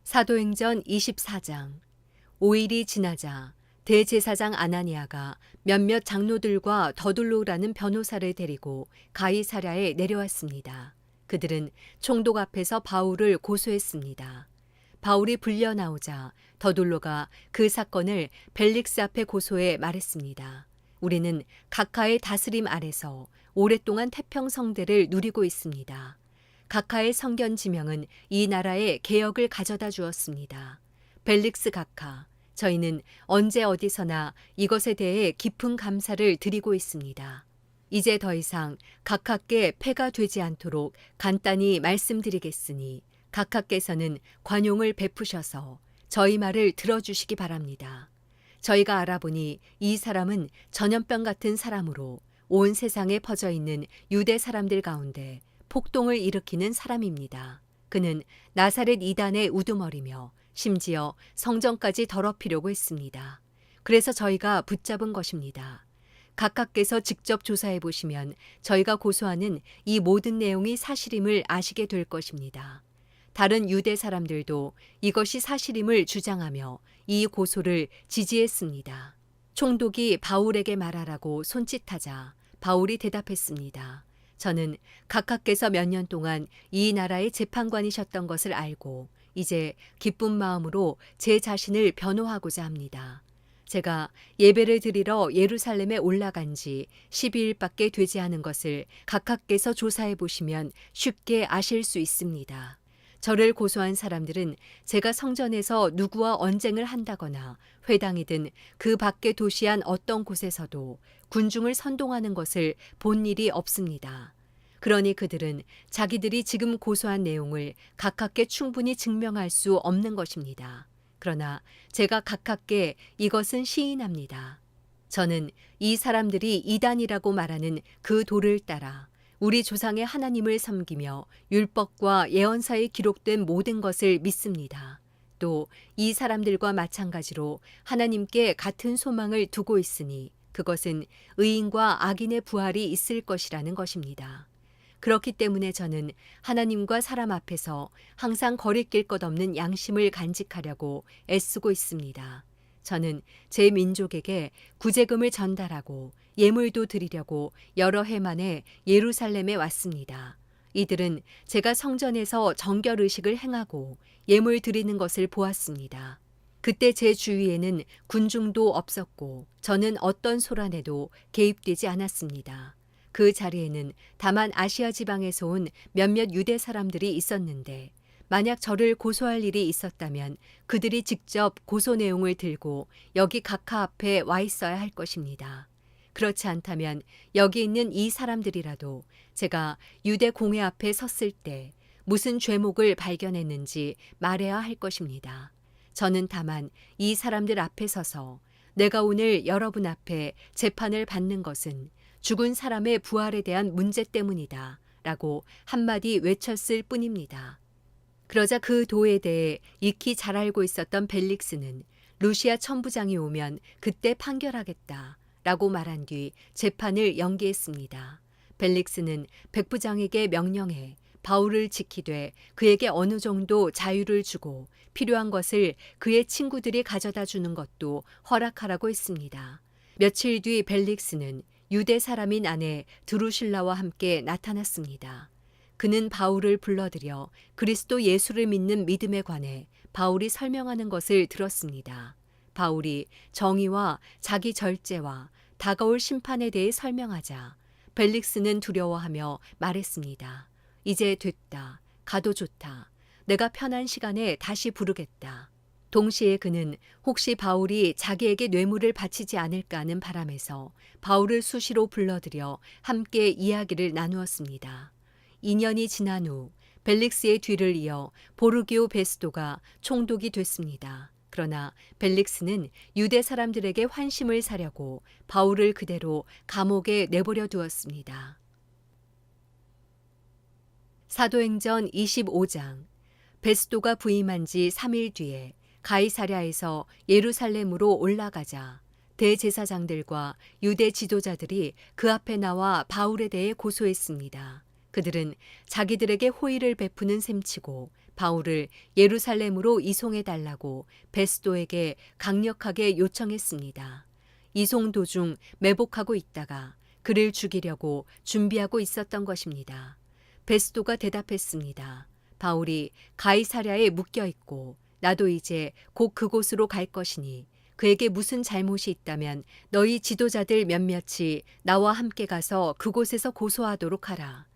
사도행전 24장. 5일이 지나자 대제사장 아나니아가 몇몇 장로들과 더둘로라는 변호사를 데리고 가이사랴에 내려왔습니다. 그들은 총독 앞에서 바울을 고소했습니다. 바울이 불려 나오자 더둘로가 그 사건을 벨릭스 앞에 고소해 말했습니다. 우리는 각하의 다스림 아래서 오랫동안 태평성대를 누리고 있습니다. 각하의 성견 지명은 이 나라에 개혁을 가져다 주었습니다. 벨릭스 각하, 저희는 언제 어디서나 이것에 대해 깊은 감사를 드리고 있습니다. 이제 더 이상 각하께 폐가 되지 않도록 간단히 말씀드리겠으니 각하께서는 관용을 베푸셔서 저희 말을 들어주시기 바랍니다. 저희가 알아보니 이 사람은 전염병 같은 사람으로 온 세상에 퍼져 있는 유대 사람들 가운데 폭동을 일으키는 사람입니다. 그는 나사렛 이단의 우두머리며 심지어 성전까지 더럽히려고 했습니다. 그래서 저희가 붙잡은 것입니다. 각하께서 직접 조사해 보시면 저희가 고소하는 이 모든 내용이 사실임을 아시게 될 것입니다. 다른 유대 사람들도 이것이 사실임을 주장하며 이 고소를 지지했습니다. 총독이 바울에게 말하라고 손짓하자 바울이 대답했습니다. 저는 각하께서 몇 년 동안 이 나라의 재판관이셨던 것을 알고 이제 기쁜 마음으로 제 자신을 변호하고자 합니다. 제가 예배를 드리러 예루살렘에 올라간 지 12일밖에 되지 않은 것을 각하께서 조사해 보시면 쉽게 아실 수 있습니다. 저를 고소한 사람들은 제가 성전에서 누구와 언쟁을 한다거나 회당이든 그 밖의 도시한 어떤 곳에서도 군중을 선동하는 것을 본 일이 없습니다. 그러니 그들은 자기들이 지금 고소한 내용을 각하께 충분히 증명할 수 없는 것입니다. 그러나 제가 각하께 이것은 시인합니다. 저는 이 사람들이 이단이라고 말하는 그 도를 따라 우리 조상의 하나님을 섬기며 율법과 예언사에 기록된 모든 것을 믿습니다. 또 이 사람들과 마찬가지로 하나님께 같은 소망을 두고 있으니 그것은 의인과 악인의 부활이 있을 것이라는 것입니다. 그렇기 때문에 저는 하나님과 사람 앞에서 항상 거리낄 것 없는 양심을 간직하려고 애쓰고 있습니다. 저는 제 민족에게 구제금을 전달하고 예물도 드리려고 여러 해 만에 예루살렘에 왔습니다. 이들은 제가 성전에서 정결 의식을 행하고 예물 드리는 것을 보았습니다. 그때 제 주위에는 군중도 없었고 저는 어떤 소란에도 개입되지 않았습니다. 그 자리에는 다만 아시아 지방에서 온 몇몇 유대 사람들이 있었는데 만약 저를 고소할 일이 있었다면 그들이 직접 고소 내용을 들고 여기 각하 앞에 와 있어야 할 것입니다. 그렇지 않다면 여기 있는 이 사람들이라도 제가 유대 공회 앞에 섰을 때 무슨 죄목을 발견했는지 말해야 할 것입니다. 저는 다만 이 사람들 앞에 서서 내가 오늘 여러분 앞에 재판을 받는 것은 죽은 사람의 부활에 대한 문제 때문이다 라고 한마디 외쳤을 뿐입니다. 그러자 그 도에 대해 익히 잘 알고 있었던 벨릭스는 루시아 천부장이 오면 그때 판결하겠다 라고 말한 뒤 재판을 연기했습니다. 벨릭스는 백부장에게 명령해 바울을 지키되 그에게 어느 정도 자유를 주고 필요한 것을 그의 친구들이 가져다 주는 것도 허락하라고 했습니다. 며칠 뒤 벨릭스는 유대 사람인 아내 드루실라와 함께 나타났습니다. 그는 바울을 불러들여 그리스도 예수를 믿는 믿음에 관해 바울이 설명하는 것을 들었습니다. 바울이 정의와 자기 절제와 다가올 심판에 대해 설명하자 벨릭스는 두려워하며 말했습니다. 이제 됐다. 가도 좋다. 내가 편한 시간에 다시 부르겠다. 동시에 그는 혹시 바울이 자기에게 뇌물을 바치지 않을까 하는 바람에서 바울을 수시로 불러들여 함께 이야기를 나누었습니다. 2년이 지난 후 벨릭스의 뒤를 이어 보르기오 베스도가 총독이 됐습니다. 그러나 벨릭스는 유대 사람들에게 환심을 사려고 바울을 그대로 감옥에 내버려 두었습니다. 사도행전 25장. 베스도가 부임한 지 3일 뒤에 가이사랴에서 예루살렘으로 올라가자 대제사장들과 유대 지도자들이 그 앞에 나와 바울에 대해 고소했습니다. 그들은 자기들에게 호의를 베푸는 셈치고 바울을 예루살렘으로 이송해 달라고 베스도에게 강력하게 요청했습니다. 이송 도중 매복하고 있다가 그를 죽이려고 준비하고 있었던 것입니다. 베스도가 대답했습니다. 바울이 가이사랴에 묶여 있고 나도 이제 곧 그곳으로 갈 것이니 그에게 무슨 잘못이 있다면 너희 지도자들 몇몇이 나와 함께 가서 그곳에서 고소하도록 하라.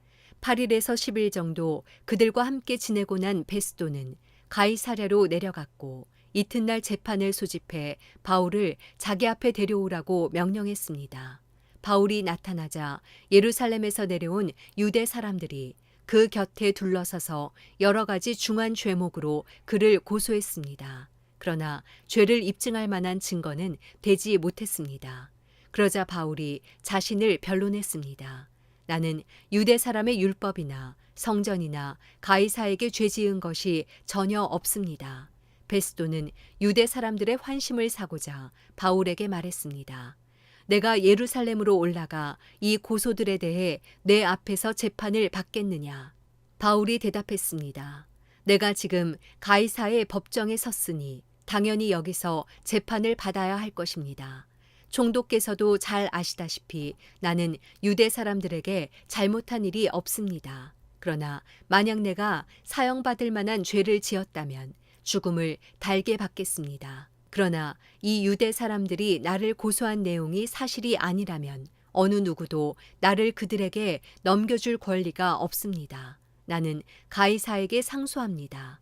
8일에서 10일 정도 그들과 함께 지내고 난 베스도는 가이사랴로 내려갔고 이튿날 재판을 소집해 바울을 자기 앞에 데려오라고 명령했습니다. 바울이 나타나자 예루살렘에서 내려온 유대 사람들이 그 곁에 둘러서서 여러 가지 중한 죄목으로 그를 고소했습니다. 그러나 죄를 입증할 만한 증거는 되지 못했습니다. 그러자 바울이 자신을 변론했습니다. 나는 유대 사람의 율법이나 성전이나 가이사에게 죄 지은 것이 전혀 없습니다. 베스도는 유대 사람들의 환심을 사고자 바울에게 말했습니다. 내가 예루살렘으로 올라가 이 고소들에 대해 내 앞에서 재판을 받겠느냐? 바울이 대답했습니다. 내가 지금 가이사의 법정에 섰으니 당연히 여기서 재판을 받아야 할 것입니다. 총독께서도 잘 아시다시피 나는 유대 사람들에게 잘못한 일이 없습니다. 그러나 만약 내가 사형받을 만한 죄를 지었다면 죽음을 달게 받겠습니다. 그러나 이 유대 사람들이 나를 고소한 내용이 사실이 아니라면 어느 누구도 나를 그들에게 넘겨줄 권리가 없습니다. 나는 가이사에게 상소합니다.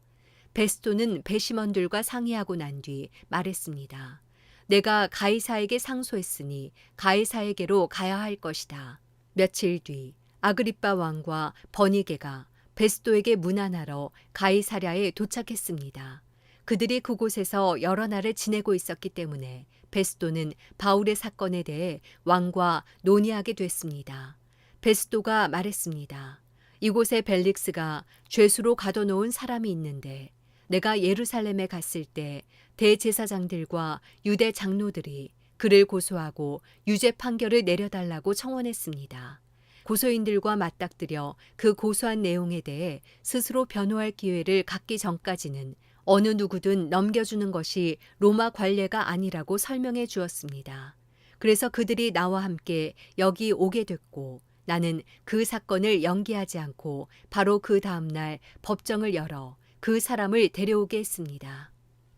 베스도는 배심원들과 상의하고 난 뒤 말했습니다. 내가 가이사에게 상소했으니 가이사에게로 가야 할 것이다. 며칠 뒤 아그리빠 왕과 버니게가 베스도에게 문안하러 가이사랴에 도착했습니다. 그들이 그곳에서 여러 날을 지내고 있었기 때문에 베스도는 바울의 사건에 대해 왕과 논의하게 됐습니다. 베스도가 말했습니다. 이곳에 벨릭스가 죄수로 가둬놓은 사람이 있는데 내가 예루살렘에 갔을 때 대제사장들과 유대 장로들이 그를 고소하고 유죄 판결을 내려달라고 청원했습니다. 고소인들과 맞닥뜨려 그 고소한 내용에 대해 스스로 변호할 기회를 갖기 전까지는 어느 누구든 넘겨주는 것이 로마 관례가 아니라고 설명해 주었습니다. 그래서 그들이 나와 함께 여기 오게 됐고 나는 그 사건을 연기하지 않고 바로 그 다음날 법정을 열어 그 사람을 데려오게 했습니다.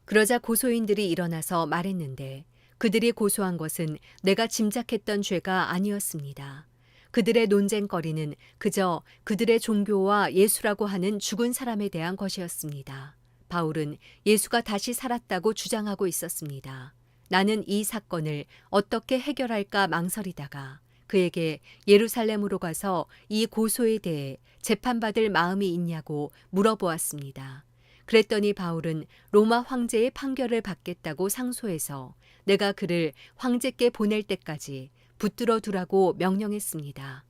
그러자 고소인들이 일어나서 말했는데 그들이 고소한 것은 내가 짐작했던 죄가 아니었습니다. 그들의 논쟁거리는 그저 그들의 종교와 예수라고 하는 죽은 사람에 대한 것이었습니다. 바울은 예수가 다시 살았다고 주장하고 있었습니다. 나는 이 사건을 어떻게 해결할까 망설이다가 그에게 예루살렘으로 가서 이 고소에 대해 재판받을 마음이 있냐고 물어보았습니다. 그랬더니 바울은 로마 황제의 판결을 받겠다고 상소해서 내가 그를 황제께 보낼 때까지 붙들어 두라고 명령했습니다.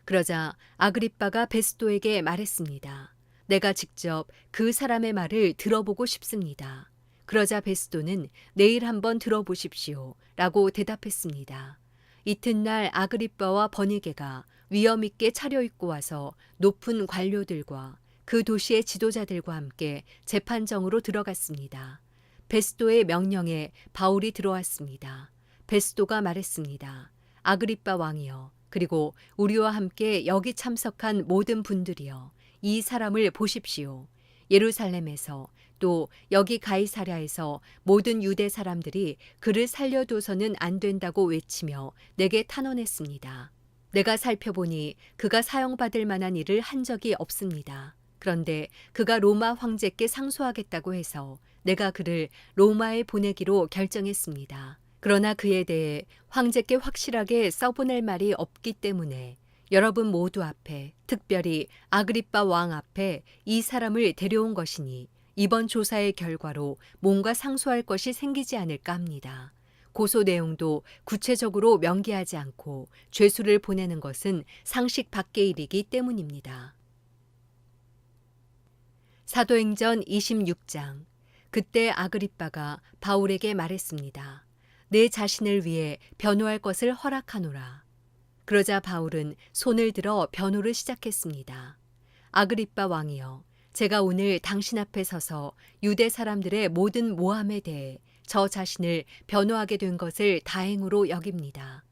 그러자 아그리빠가 베스도에게 말했습니다. 내가 직접 그 사람의 말을 들어보고 싶습니다. 그러자 베스도는 내일 한번 들어보십시오 라고 대답했습니다. 이튿날 아그리빠와 버니게가 위엄 있게 차려입고 와서 높은 관료들과 그 도시의 지도자들과 함께 재판정으로 들어갔습니다. 베스도의 명령에 바울이 들어왔습니다. 베스도가 말했습니다. 아그리빠 왕이여, 그리고 우리와 함께 여기 참석한 모든 분들이여, 이 사람을 보십시오. 예루살렘에서 또 여기 가이사랴에서 모든 유대 사람들이 그를 살려둬서는 안 된다고 외치며 내게 탄원했습니다. 내가 살펴보니 그가 사형받을 만한 일을 한 적이 없습니다. 그런데 그가 로마 황제께 상소하겠다고 해서 내가 그를 로마에 보내기로 결정했습니다. 그러나 그에 대해 황제께 확실하게 써보낼 말이 없기 때문에 여러분 모두 앞에, 특별히 아그리빠 왕 앞에 이 사람을 데려온 것이니 이번 조사의 결과로 뭔가 상소할 것이 생기지 않을까 합니다. 고소 내용도 구체적으로 명기하지 않고 죄수를 보내는 것은 상식 밖의 일이기 때문입니다. 사도행전 26장. 그때 아그리빠가 바울에게 말했습니다. 내 자신을 위해 변호할 것을 허락하노라. 그러자 바울은 손을 들어 변호를 시작했습니다. 아그리빠 왕이여, 제가 오늘 당신 앞에 서서 유대 사람들의 모든 모함에 대해 저 자신을 변호하게 된 것을 다행으로 여깁니다.